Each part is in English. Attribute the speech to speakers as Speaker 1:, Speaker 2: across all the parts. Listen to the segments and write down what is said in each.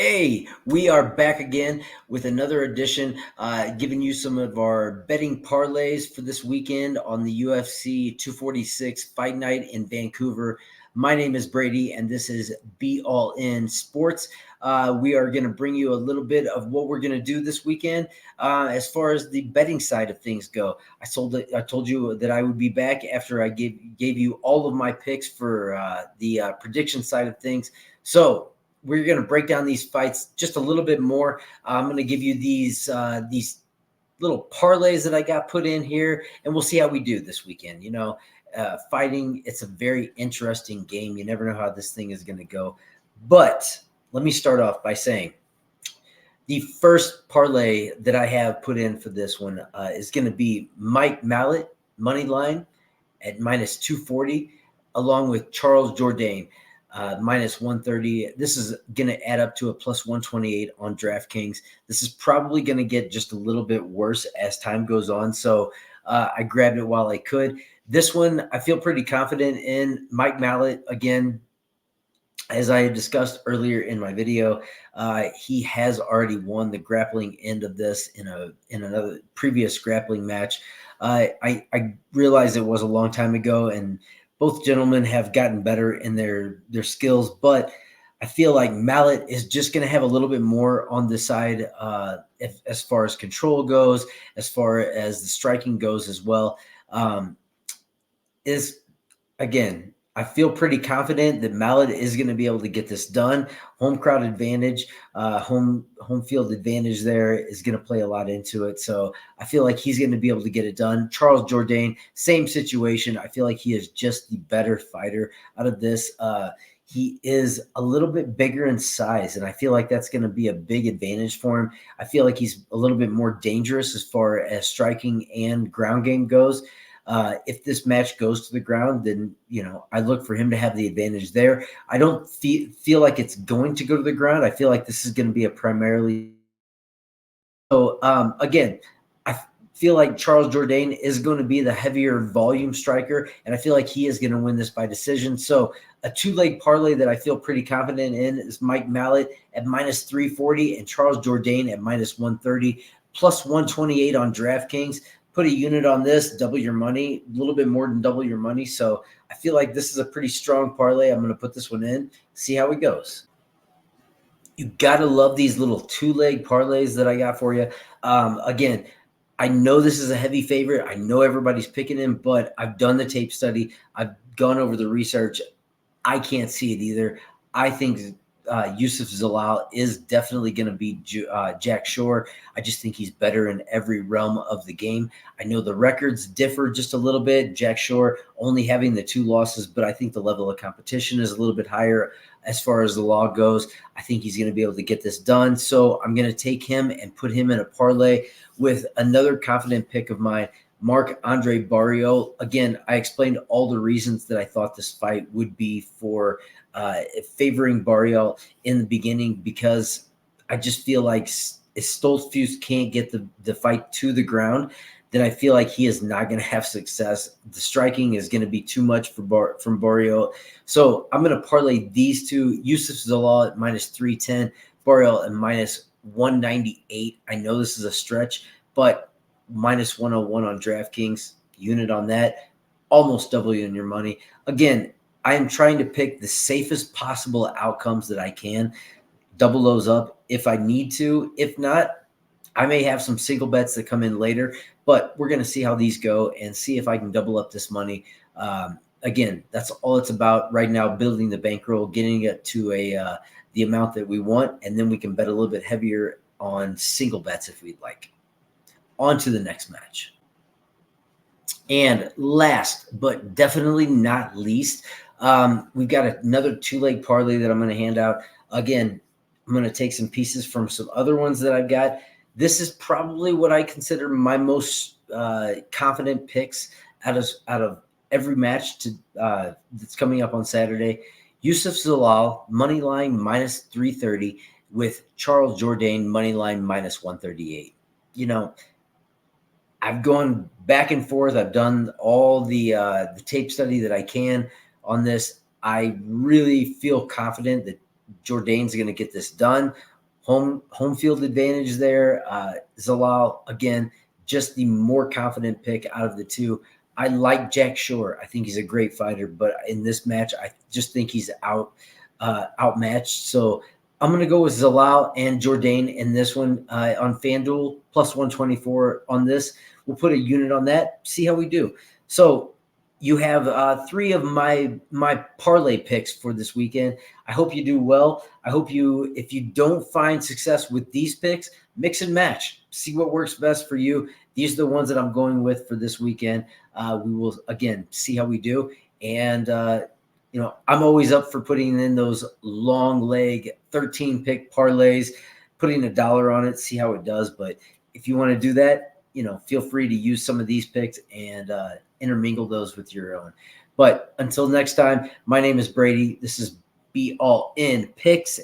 Speaker 1: Hey, we are back again with another edition, giving you some of our betting parlays for this weekend on the UFC 246 Fight Night in Vancouver. My name is Brady, and this is Be All In Sports. We are going to bring you a little bit of what we're going to do this weekend as far as the betting side of things go. I told you that I would be back after I gave you all of my picks for the prediction side of things. So we're going to break down these fights just a little bit more. I'm going to give you these little parlays that I got put in here, and we'll see how we do this weekend. Fighting, it's a very interesting game. You never know how this thing is going to go. But let me start off by saying the first parlay that I have put in for this one is going to be Mike Mallet, money line at minus 240, along with Charles Jourdain. Minus 130. This is going to add up to a plus 128 on DraftKings. This is probably going to get just a little bit worse as time goes on. So I grabbed it while I could. This one, I feel pretty confident in. Mike Mallet, again, as I discussed earlier in my video, he has already won the grappling end of this in another previous grappling match. I realized it was a long time ago, and both gentlemen have gotten better in their skills, but I feel like Mallet is just going to have a little bit more on the side as far as control goes, as far as the striking goes as well. Again, I feel pretty confident that Mallet is going to be able to get this done. Home crowd advantage, home field advantage there is going to play a lot into it. So I feel like he's going to be able to get it done. Charles Jourdain, same situation. I feel like he is just the better fighter out of this. He is a little bit bigger in size, and I feel like that's going to be a big advantage for him. I feel like he's a little bit more dangerous as far as striking and ground game goes. If this match goes to the ground, then, I look for him to have the advantage there. I don't feel like it's going to go to the ground. I feel like this is going to be a primarily. So, again, I feel like Charles Jourdain is going to be the heavier volume striker, and I feel like he is going to win this by decision. So a two-leg parlay that I feel pretty confident in is Mike Mallet at minus 340 and Charles Jourdain at minus 130, plus 128 on DraftKings. Put a unit on this, double your money, a little bit more than double your money. So I feel like this is a pretty strong parlay. I'm going to put this one in, see how it goes. You got to love these little two-leg parlays that I got for you. Again, I know this is a heavy favorite. I know everybody's picking him, but I've done the tape study. I've gone over the research. I can't see it either. I think Yusuf Zalal is definitely going to be Jack Shore. I just think he's better in every realm of the game. I know the records differ just a little bit. Jack Shore only having the 2 losses, but I think the level of competition is a little bit higher as far as the law goes. I think he's going to be able to get this done. So I'm going to take him and put him in a parlay with another confident pick of mine, Marc-Andre Barriault. Again, I explained all the reasons that I thought this fight would be for favoring Barriault in the beginning, because I just feel like if Stoltzfus can't get the fight to the ground, then I feel like he is not going to have success. The striking is going to be too much from Barriault. So I'm going to parlay these two, Yusuf Zalal at minus 310, Barriault at minus 198. I know this is a stretch, but minus 101 on DraftKings, unit on that, almost double you in your money. Again, I am trying to pick the safest possible outcomes that I can, double those up if I need to. If not, I may have some single bets that come in later, but we're going to see how these go and see if I can double up this money. Again, that's all it's about right now, building the bankroll, getting it to the amount that we want, and then we can bet a little bit heavier on single bets if we'd like. On to the next match. And last, but definitely not least, we've got another two-leg parlay that I'm going to hand out. Again, I'm going to take some pieces from some other ones that I've got. This is probably what I consider my most confident picks out of every match that's coming up on Saturday. Yusuf Zalal, money line minus 330, with Charles Jourdain, money line minus 138. I've gone back and forth. I've done all the tape study that I can on this. I really feel confident that Jourdain's going to get this done. home field advantage there. Zalal, again, just the more confident pick out of the two. I like Jack Shore. I think he's a great fighter, but in this match, I just think he's outmatched. So I'm going to go with Zalal and Jourdain in this one on FanDuel, plus 124 on this. We'll put a unit on that, see how we do. So you have three of my parlay picks for this weekend. I hope you do well. I hope if you don't find success with these picks, mix and match. See what works best for you. These are the ones that I'm going with for this weekend. We will, again, see how we do. And, I'm always up for putting in those long leg 13 pick parlays, putting $1 on it, see how it does. But if you want to do that, feel free to use some of these picks and intermingle those with your own. But until next time, my name is Brady. This is Be All In Picks,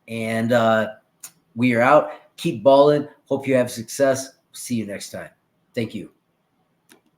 Speaker 1: and we are out. Keep balling. Hope you have success. See you next time. Thank you.